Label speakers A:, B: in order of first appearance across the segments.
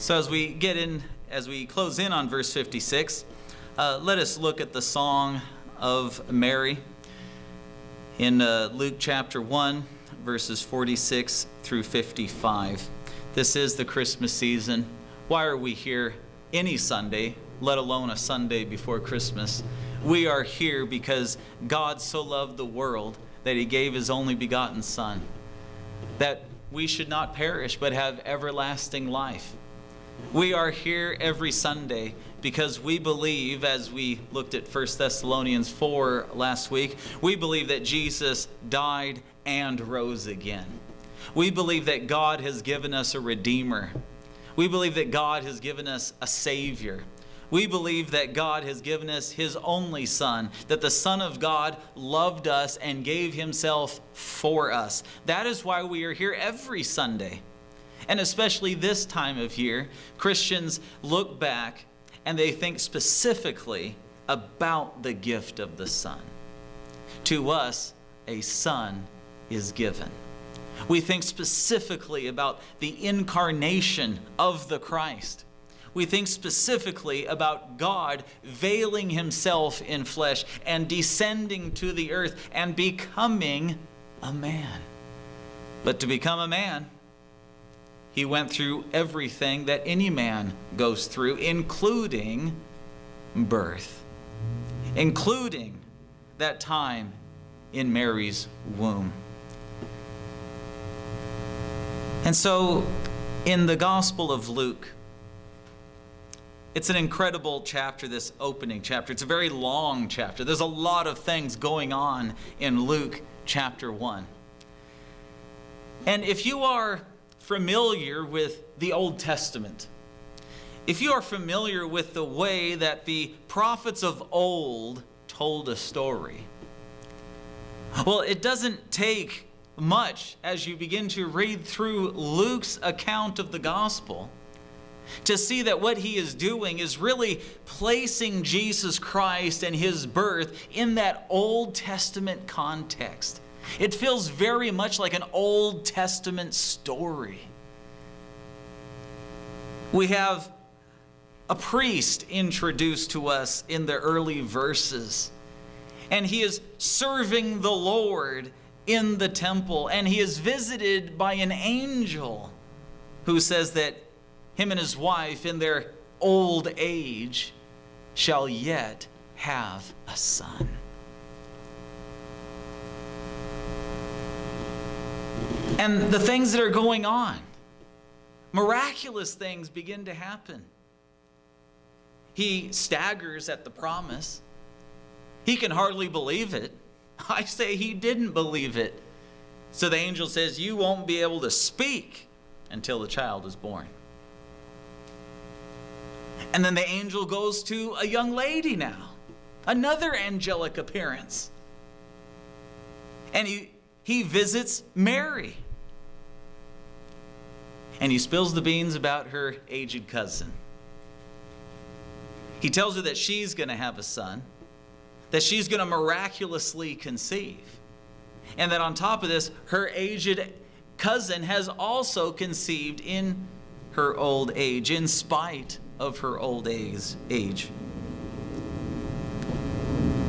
A: So as we close in on verse 56, let us look at the Song of Mary in Luke chapter 1, verses 46 through 55. This is the Christmas season. Why are we here any Sunday, let alone a Sunday before Christmas? We are here because God so loved the world that he gave his only begotten Son, that we should not perish but have everlasting life. We are here every Sunday because we believe, as we looked at 1 Thessalonians 4 last week, we believe that Jesus died and rose again. We believe that God has given us a Redeemer. We believe that God has given us a Savior. We believe that God has given us his only Son, that the Son of God loved us and gave himself for us. That is why we are here every Sunday. And especially this time of year, Christians look back and they think specifically about the gift of the Son. To us, a Son is given. We think specifically about the incarnation of the Christ. We think specifically about God veiling himself in flesh and descending to the earth and becoming a man. But to become a man, he went through everything that any man goes through, including birth, including that time in Mary's womb. And so, in the Gospel of Luke, it's an incredible chapter, this opening chapter. It's a very long chapter. There's a lot of things going on in Luke chapter 1. And if you are familiar with the Old Testament, if you are familiar with the way that the prophets of old told a story, well, it doesn't take much as you begin to read through Luke's account of the gospel to see that what he is doing is really placing Jesus Christ and his birth in that Old Testament context. It feels very much like an Old Testament story. We have a priest introduced to us in the early verses, and he is serving the Lord in the temple, and he is visited by an angel who says that him and his wife in their old age shall yet have a son. And the things that are going on, miraculous things begin to happen. He staggers at the promise. He can hardly believe it. I say he didn't believe it. So the angel says, you won't be able to speak until the child is born. And then the angel goes to a young lady now. Another angelic appearance. And he visits Mary. And he spills the beans about her aged cousin. He tells her that she's going to have a son, that she's going to miraculously conceive, and that on top of this, her aged cousin has also conceived in her old age, in spite of her old age.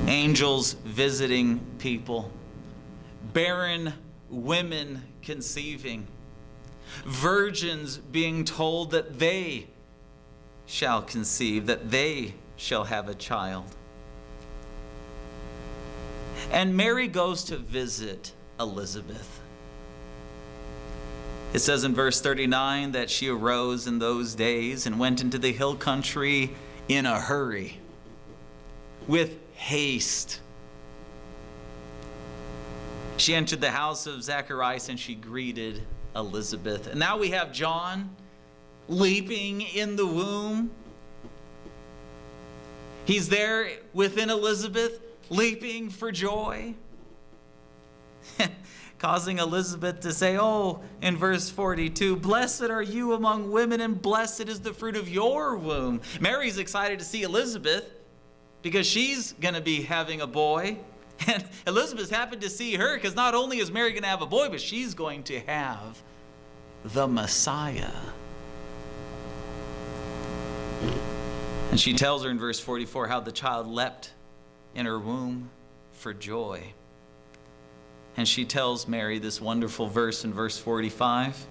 A: Angels visiting people, barren women conceiving, virgins being told that they shall conceive, that they shall have a child. And Mary goes to visit Elizabeth. It says in verse 39 that she arose in those days and went into the hill country in a hurry, with haste. She entered the house of Zacharias and she greeted Elizabeth. And now we have John leaping in the womb. He's there within Elizabeth, leaping for joy, causing Elizabeth to say, in verse 42, blessed are you among women and blessed is the fruit of your womb. Mary's excited to see Elizabeth because she's going to be having a boy. And Elizabeth's happened to see her because not only is Mary going to have a boy, but she's going to have the Messiah. And she tells her in verse 44 how the child leapt in her womb for joy. And she tells Mary this wonderful verse in verse 45.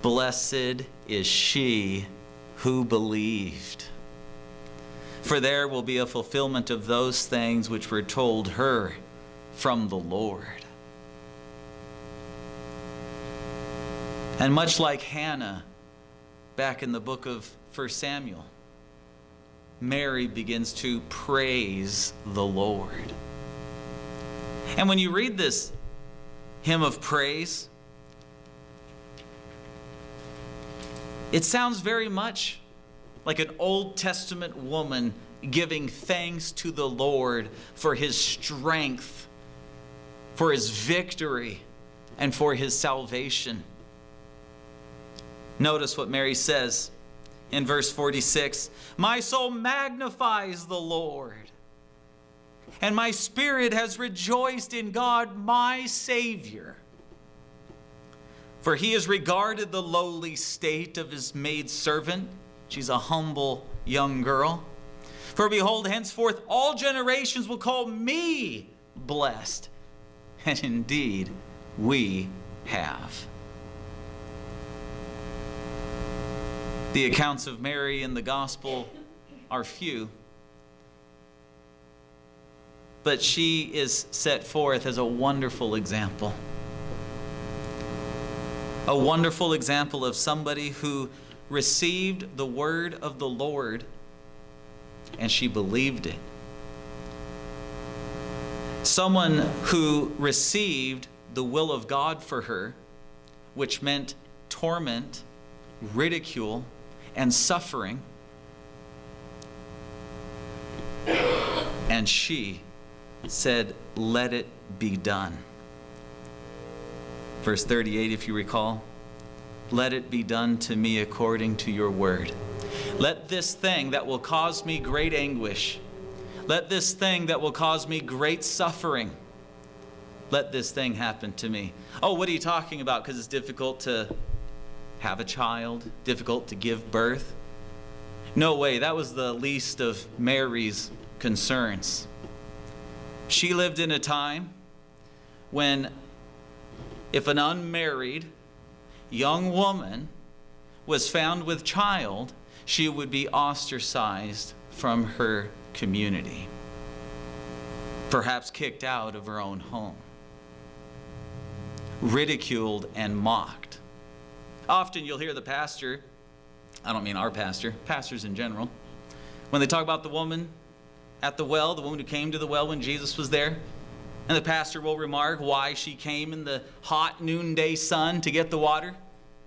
A: Blessed is she who believed, for there will be a fulfillment of those things which were told her from the Lord. And much like Hannah back in the book of 1 Samuel, Mary begins to praise the Lord. And when you read this hymn of praise, it sounds very much like an Old Testament woman giving thanks to the Lord for his strength, for his victory, and for his salvation. Notice what Mary says in verse 46. My soul magnifies the Lord, and my spirit has rejoiced in God my Savior. For he has regarded the lowly state of his maidservant. She's a humble young girl. For behold, henceforth all generations will call me blessed. And indeed, we have. The accounts of Mary in the gospel are few, but she is set forth as a wonderful example. A wonderful example of somebody who received the word of the Lord and she believed it. Someone who received the will of God for her, which meant torment, ridicule, and suffering. And she said, let it be done. Verse 38, if you recall, let it be done to me according to your word. Let this thing that will cause me great anguish, let this thing that will cause me great suffering, let this thing happen to me. Oh, what are you talking about? Because it's difficult to have a child, difficult to give birth. No way, that was the least of Mary's concerns. She lived in a time when if an unmarried young woman was found with child, she would be ostracized from her community, perhaps kicked out of her own home, ridiculed and mocked. Often you'll hear the pastor, I don't mean our pastor, pastors in general, when they talk about the woman at the well, the woman who came to the well when Jesus was there, and the pastor will remark why she came in the hot noonday sun to get the water,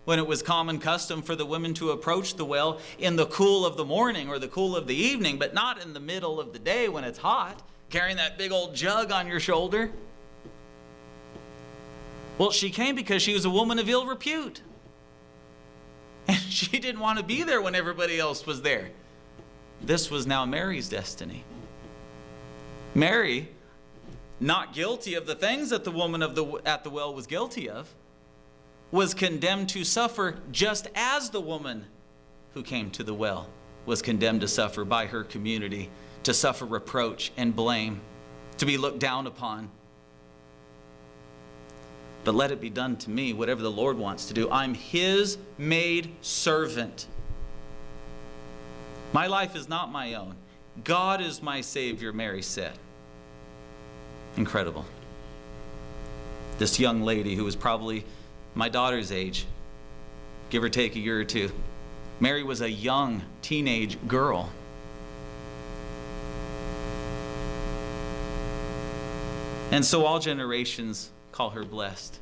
A: when it was common custom for the women to approach the well in the cool of the morning or the cool of the evening, but not in the middle of the day when it's hot, carrying that big old jug on your shoulder. Well, she came because she was a woman of ill repute. And she didn't want to be there when everybody else was there. This was now Mary's destiny. Mary, not guilty of the things that the woman at the well was guilty of, was condemned to suffer just as the woman who came to the well was condemned to suffer by her community, to suffer reproach and blame, to be looked down upon. But let it be done to me, whatever the Lord wants to do. I'm his maid servant. My life is not my own. God is my Savior, Mary said. Incredible. This young lady who was probably my daughter's age, give or take a year or two. Mary was a young teenage girl. And so all generations call her blessed,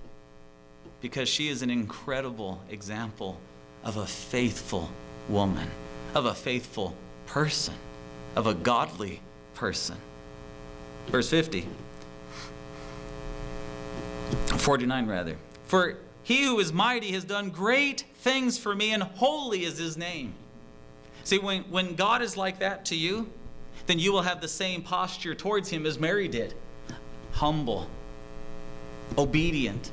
A: because she is an incredible example of a faithful woman, of a faithful person, of a godly person. Verse 49 rather. For he who is mighty has done great things for me, and holy is his name. See, when God is like that to you, then you will have the same posture towards him as Mary did. Humble, obedient,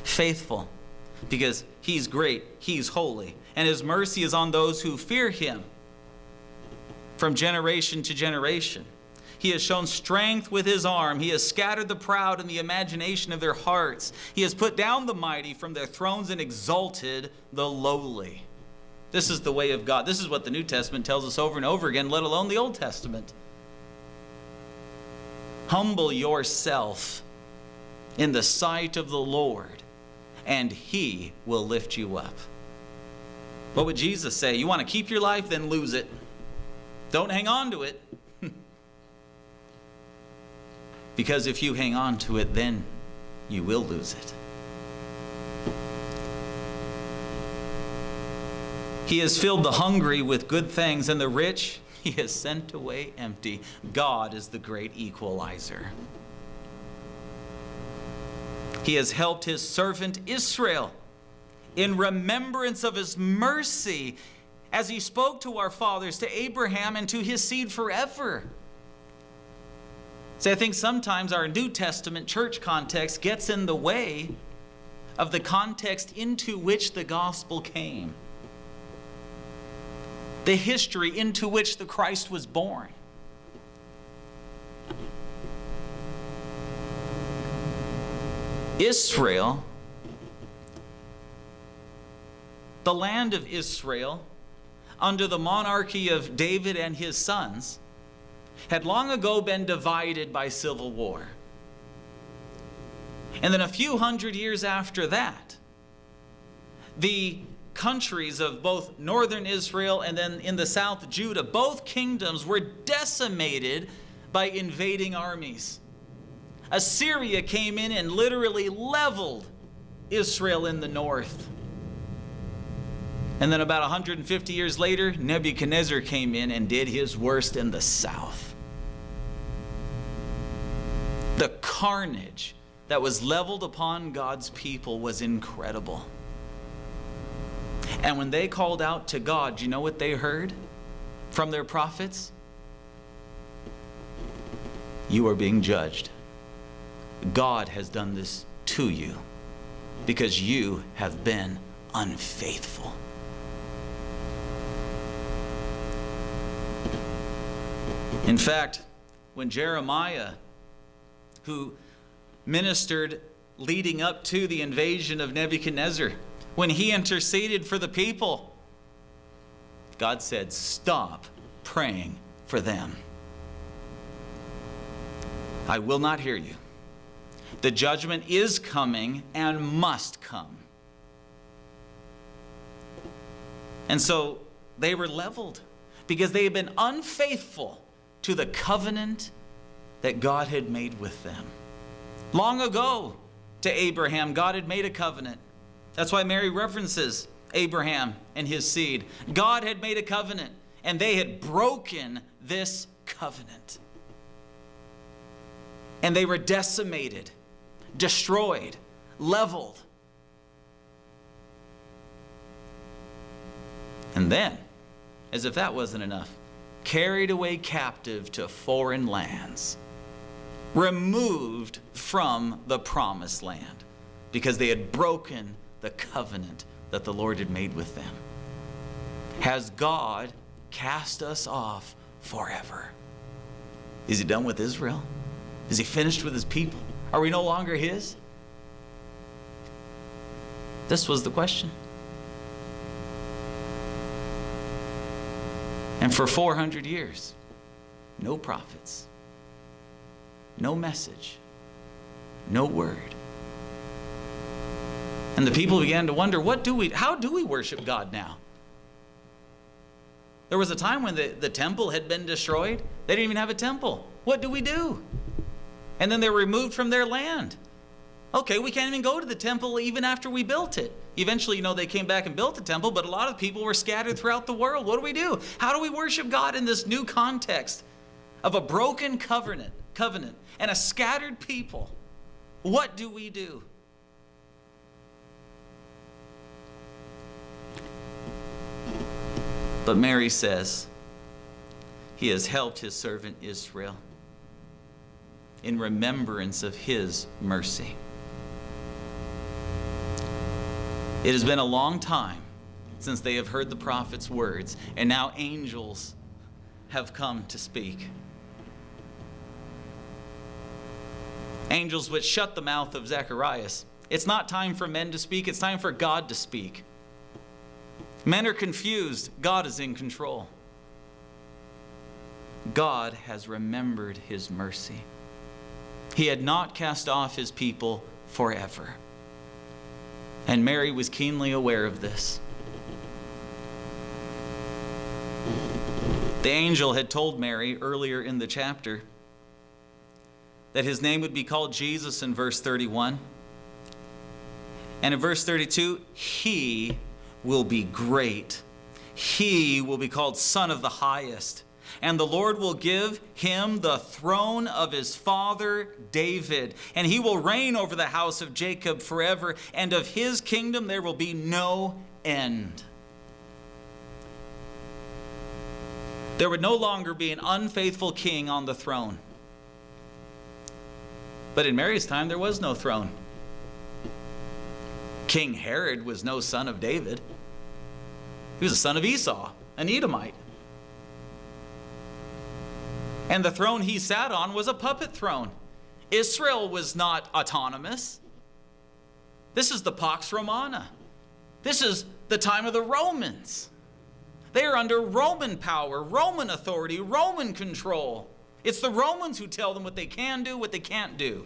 A: faithful, because he's great, he's holy, and his mercy is on those who fear him. from generation to generation. He has shown strength with his arm. He has scattered the proud in the imagination of their hearts. He has put down the mighty from their thrones and exalted the lowly. This is the way of God. This is what the New Testament tells us over and over again, let alone the Old Testament. Humble yourself in the sight of the Lord, and he will lift you up. What would Jesus say? You want to keep your life? Then lose it. Don't hang on to it. Because if you hang on to it, then you will lose it. He has filled the hungry with good things, and the rich he has sent away empty. God is the great equalizer. He has helped his servant Israel in remembrance of his mercy, as he spoke to our fathers, to Abraham, and to his seed forever. See, I think sometimes our New Testament church context gets in the way of the context into which the gospel came, the history into which the Christ was born. Israel, the land of Israel, under the monarchy of David and his sons, had long ago been divided by civil war. And then a few hundred years after that, the countries of both northern Israel and then in the south Judah, both kingdoms were decimated by invading armies. Assyria came in and literally leveled Israel in the north. And then about 150 years later, Nebuchadnezzar came in and did his worst in the south. The carnage that was leveled upon God's people was incredible. And when they called out to God, do you know what they heard from their prophets? You are being judged. God has done this to you because you have been unfaithful. In fact, when Jeremiah, who ministered leading up to the invasion of Nebuchadnezzar, when he interceded for the people, God said, stop praying for them. I will not hear you. The judgment is coming and must come. And so they were leveled because they had been unfaithful to the covenant that God had made with them. Long ago, to Abraham, God had made a covenant. That's why Mary references Abraham and his seed. God had made a covenant, and they had broken this covenant. And they were decimated, destroyed, leveled. And then, as if that wasn't enough, carried away captive to foreign lands, removed from the promised land because they had broken the covenant that the Lord had made with them. Has God cast us off forever? Is he done with Israel? Is he finished with his people? Are we no longer his? This was the question. And for 400 years, no prophets, no message, no word. And the people began to wonder, how do we worship God now? There was a time when the temple had been destroyed. They didn't even have a temple. What do we do? And then they were removed from their land. Okay, we can't even go to the temple even after we built it. Eventually, they came back and built the temple, but a lot of people were scattered throughout the world. What do? How do we worship God in this new context of a broken covenant and a scattered people? What do we do? But Mary says, he has helped his servant Israel in remembrance of his mercy. It has been a long time since they have heard the prophet's words, and now angels have come to speak. Angels which shut the mouth of Zacharias. It's not time for men to speak, it's time for God to speak. Men are confused, God is in control. God has remembered his mercy. He had not cast off his people forever. And Mary was keenly aware of this. The angel had told Mary earlier in the chapter that his name would be called Jesus in verse 31. And in verse 32, he will be great. He will be called Son of the Highest. And the Lord will give him the throne of his father David. And he will reign over the house of Jacob forever. And of his kingdom there will be no end. There would no longer be an unfaithful king on the throne. But in Mary's time, there was no throne. King Herod was no son of David. He was a son of Esau, an Edomite. And the throne he sat on was a puppet throne. Israel was not autonomous. This is the Pax Romana. This is the time of the Romans. They are under Roman power, Roman authority, Roman control. It's the Romans who tell them what they can do, what they can't do.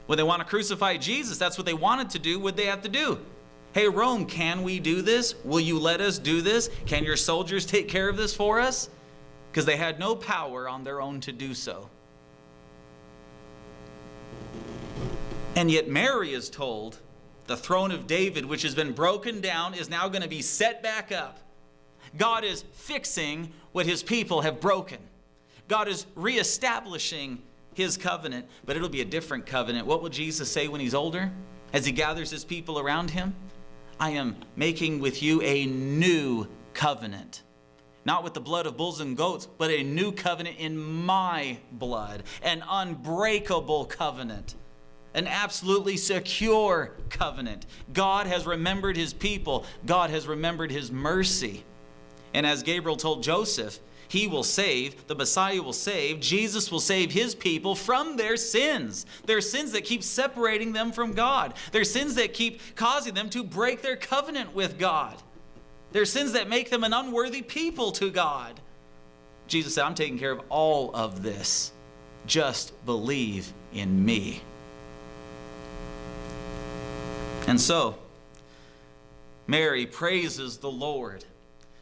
A: When they want to crucify Jesus, that's what they wanted to do. What they have to do? Hey, Rome, can we do this? Will you let us do this? Can your soldiers take care of this for us? Because they had no power on their own to do so. And yet Mary is told the throne of David, which has been broken down, is now going to be set back up. God is fixing what his people have broken. God is reestablishing his covenant, but it'll be a different covenant. What will Jesus say when he's older? As he gathers his people around him? I am making with you a new covenant. Not with the blood of bulls and goats, but a new covenant in my blood. An unbreakable covenant. An absolutely secure covenant. God has remembered his people. God has remembered his mercy. And as Gabriel told Joseph, he will save, the Messiah will save, Jesus will save his people from their sins that keep separating them from God. Their sins that keep causing them to break their covenant with God. Their sins that make them an unworthy people to God. Jesus said, I'm taking care of all of this. Just believe in me. And so, Mary praises the Lord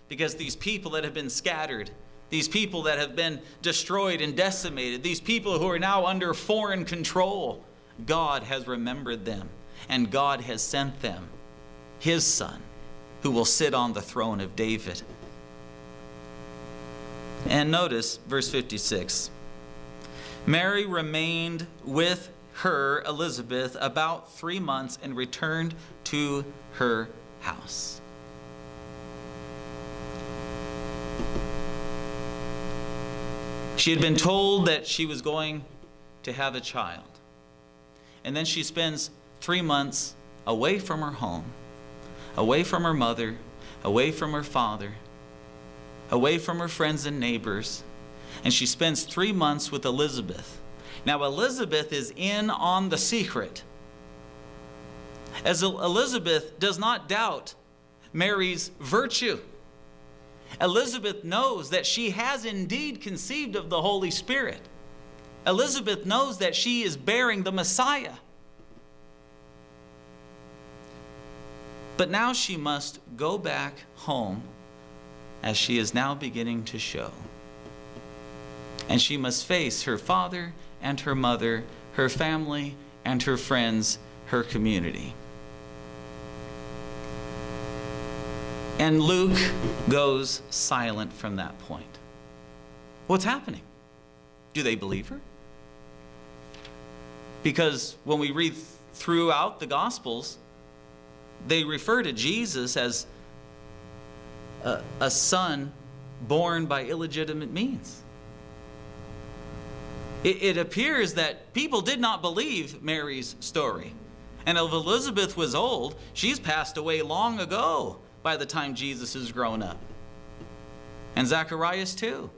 A: because these people that have been scattered, these people that have been destroyed and decimated, these people who are now under foreign control, God has remembered them, and God has sent them his Son, who will sit on the throne of David. And notice verse 56. Mary remained with her, Elizabeth, about 3 months and returned to her house. She had been told that she was going to have a child. And then she spends 3 months away from her home, away from her mother, away from her father, away from her friends and neighbors. And she spends 3 months with Elizabeth. Now, Elizabeth is in on the secret. As Elizabeth does not doubt Mary's virtue. Elizabeth knows that she has indeed conceived of the Holy Spirit. Elizabeth knows that she is bearing the Messiah. But now she must go back home, as she is now beginning to show. And she must face her father and her mother, her family and her friends, her community. And Luke goes silent from that point. What's happening? Do they believe her? Because when we read throughout the Gospels, they refer to Jesus as a son born by illegitimate means. It appears that people did not believe Mary's story. And if Elizabeth was old, she's passed away long ago by the time Jesus is grown up. And Zacharias too.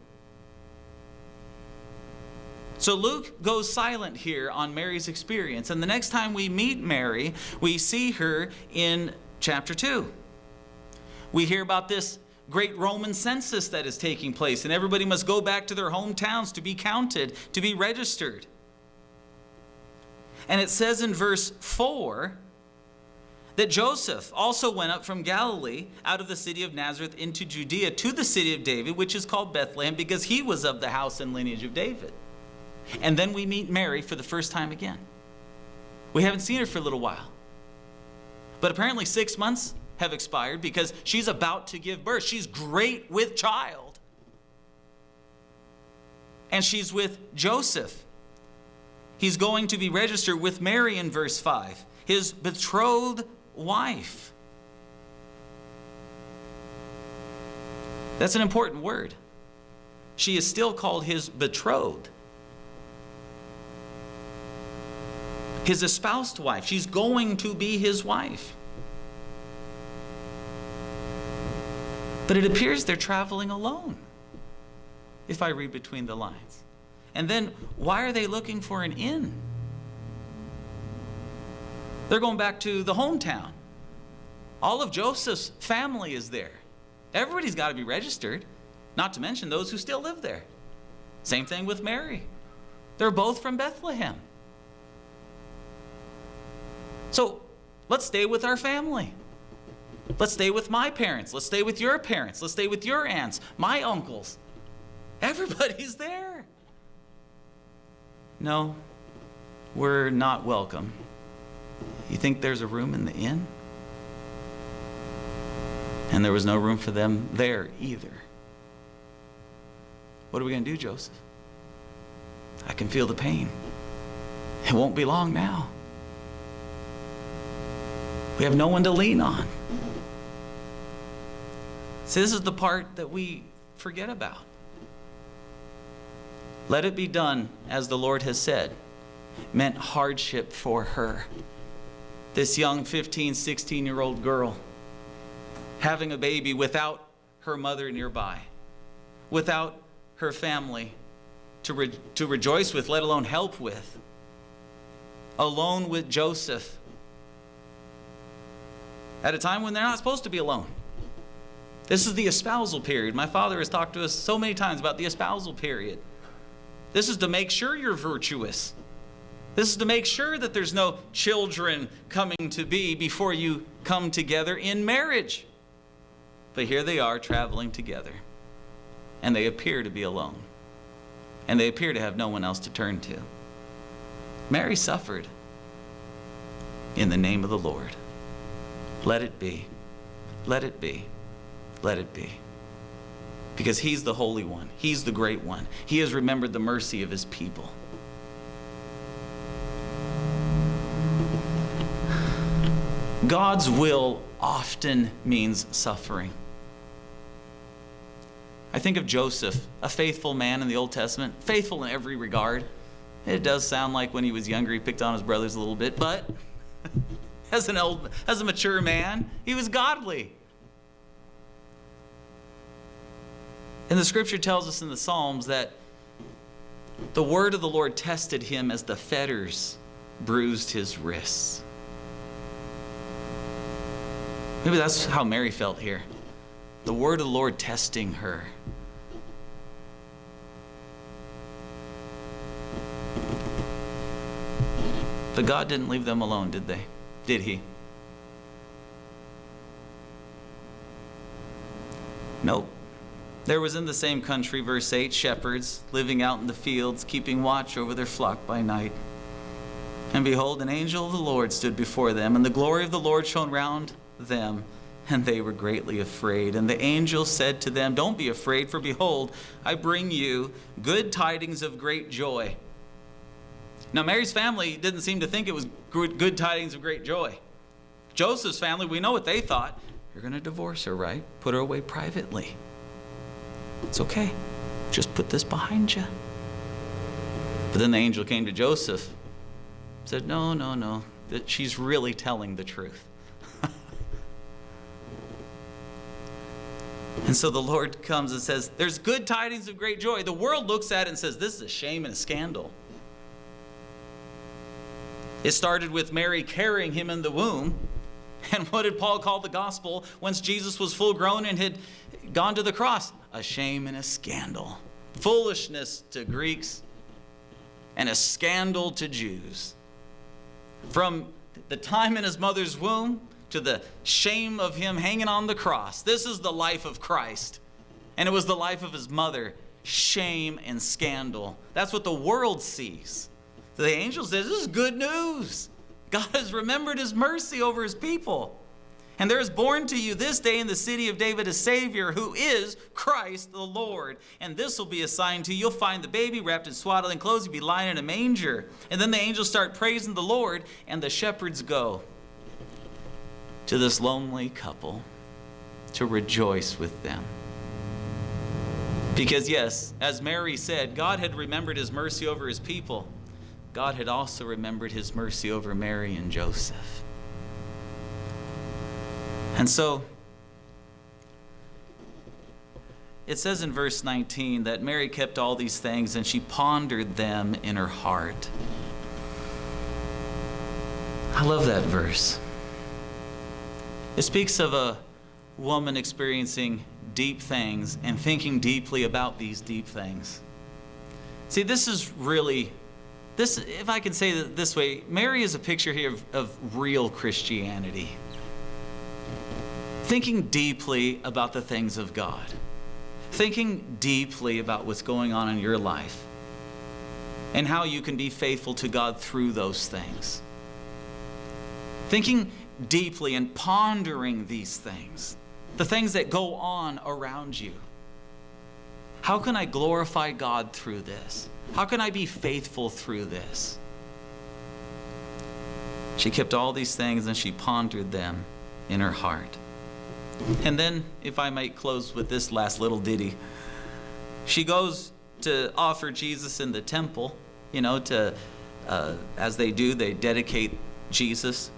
A: So Luke goes silent here on Mary's experience. And the next time we meet Mary, we see her in chapter 2. We hear about this great Roman census that is taking place, and everybody must go back to their hometowns to be counted, to be registered. And it says in verse 4 that Joseph also went up from Galilee out of the city of Nazareth into Judea to the city of David, which is called Bethlehem, because he was of the house and lineage of David. And then we meet Mary for the first time again. We haven't seen her for a little while. But apparently 6 months have expired because she's about to give birth. She's great with child. And she's with Joseph. He's going to be registered with Mary in verse 5, his betrothed wife. That's an important word. She is still called his betrothed. His espoused wife. She's going to be his wife. But it appears they're traveling alone, if I read between the lines. And then, why are they looking for an inn? They're going back to the hometown. All of Joseph's family is there. Everybody's got to be registered, not to mention those who still live there. Same thing with Mary. They're both from Bethlehem. So, let's stay with our family. Let's stay with my parents. Let's stay with your parents. Let's stay with your aunts, my uncles. Everybody's there. No, we're not welcome. You think there's a room in the inn? And there was no room for them there either. What are we going to do, Joseph? I can feel the pain. It won't be long now. We have no one to lean on. See, this is the part that we forget about. Let it be done as the Lord has said meant hardship for her. This young 15, 16-year-old girl having a baby without her mother nearby, without her family to rejoice with, let alone help with, alone with Joseph at a time when they're not supposed to be alone. This is the espousal period. My father has talked to us so many times about the espousal period. This is to make sure you're virtuous. This is to make sure that there's no children coming to be before you come together in marriage. But here they are traveling together, and they appear to be alone, and they appear to have no one else to turn to. Mary suffered in the name of the Lord. Let it be. Let it be. Let it be. Because he's the Holy One. He's the Great One. He has remembered the mercy of his people. God's will often means suffering. I think of Joseph, a faithful man in the Old Testament, faithful in every regard. It does sound like when he was younger he picked on his brothers a little bit, but as a mature man, he was godly. And the scripture tells us in the Psalms that the word of the Lord tested him as the fetters bruised his wrists. Maybe that's how Mary felt here. The word of the Lord testing her. But God didn't leave them alone, did they? Did he? Nope. There was in the same country, verse 8, shepherds living out in the fields, keeping watch over their flock by night. And behold, an angel of the Lord stood before them, and the glory of the Lord shone round them, and they were greatly afraid. And the angel said to them, "Don't be afraid, for behold, I bring you good tidings of great joy." Now, Mary's family didn't seem to think it was good tidings of great joy. Joseph's family, we know what they thought. You're going to divorce her, right? Put her away privately. It's okay. Just put this behind you. But then the angel came to Joseph, said, no, that she's really telling the truth. And so the Lord comes and says, there's good tidings of great joy. The world looks at it and says, this is a shame and a scandal. It started with Mary carrying him in the womb. And what did Paul call the gospel once Jesus was full grown and had gone to the cross? A shame and a scandal. Foolishness to Greeks and a scandal to Jews. From the time in his mother's womb to the shame of him hanging on the cross. This is the life of Christ. And it was the life of his mother. Shame and scandal. That's what the world sees. The angel says, this is good news. God has remembered his mercy over his people. And there is born to you this day in the city of David a Savior who is Christ the Lord. And this will be a sign to you. You'll find the baby wrapped in swaddling clothes. He'll be lying in a manger. And then the angels start praising the Lord. And the shepherds go to this lonely couple to rejoice with them. Because yes, as Mary said, God had remembered his mercy over his people. God had also remembered his mercy over Mary and Joseph. And so, it says in verse 19 that Mary kept all these things and she pondered them in her heart. I love that verse. It speaks of a woman experiencing deep things and thinking deeply about these deep things. See, this is really... This, if I can say it this way, Mary is a picture here of real Christianity. Thinking deeply about the things of God. Thinking deeply about what's going on in your life. And how you can be faithful to God through those things. Thinking deeply and pondering these things. The things that go on around you. How can I glorify God through this? How can I be faithful through this? She kept all these things and she pondered them in her heart. And then, if I might close with this last little ditty, she goes to offer Jesus in the temple, as they do, they dedicate Jesus.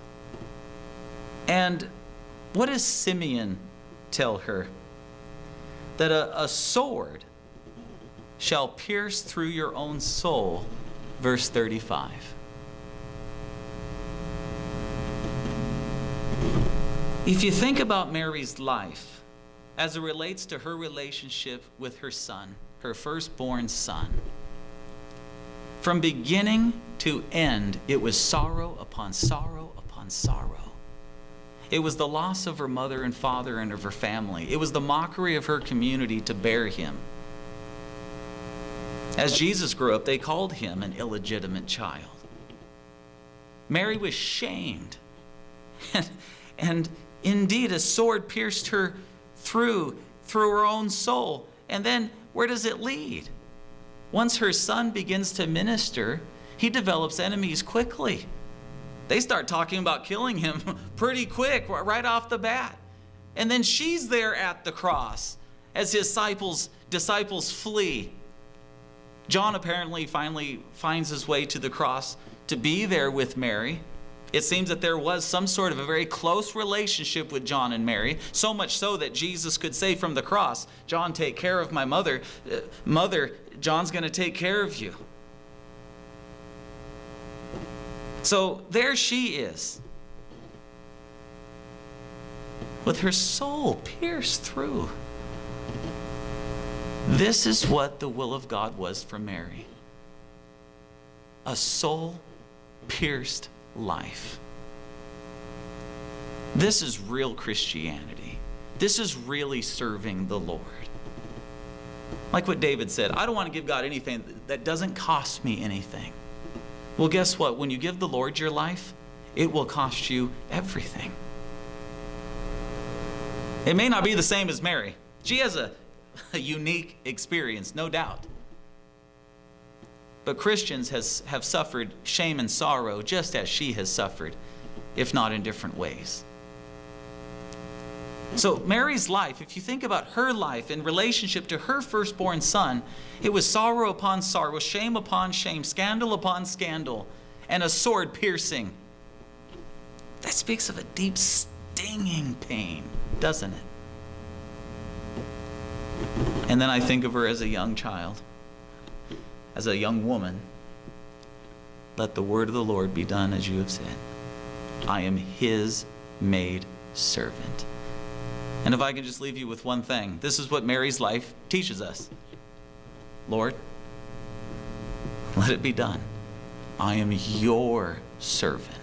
A: And what does Simeon tell her? That a sword shall pierce through your own soul, verse 35. If you think about Mary's life as it relates to her relationship with her son, her firstborn son, from beginning to end, it was sorrow upon sorrow upon sorrow. It was the loss of her mother and father and of her family. It was the mockery of her community to bear him. As Jesus grew up, they called him an illegitimate child. Mary was shamed. And indeed, a sword pierced her through her own soul. And then, where does it lead? Once her son begins to minister, he develops enemies quickly. They start talking about killing him pretty quick, right off the bat. And then she's there at the cross as his disciples flee. John apparently finally finds his way to the cross to be there with Mary. It seems that there was some sort of a very close relationship with John and Mary, so much so that Jesus could say from the cross, John, take care of my mother. Mother, John's going to take care of you. So there she is, with her soul pierced through. This is what the will of God was for Mary. A soul-pierced life. This is real Christianity. This is really serving the Lord. Like what David said, I don't want to give God anything that doesn't cost me anything. Well, guess what? When you give the Lord your life, it will cost you everything. It may not be the same as Mary. She has a unique experience, no doubt. But Christians have suffered shame and sorrow just as she has suffered, if not in different ways. So Mary's life, if you think about her life in relationship to her firstborn son, it was sorrow upon sorrow, shame upon shame, scandal upon scandal, and a sword piercing. That speaks of a deep stinging pain, doesn't it? And then I think of her as a young child, as a young woman. Let the word of the Lord be done as you have said. I am his maid servant. And if I can just leave you with one thing, this is what Mary's life teaches us. Lord, let it be done. I am your servant.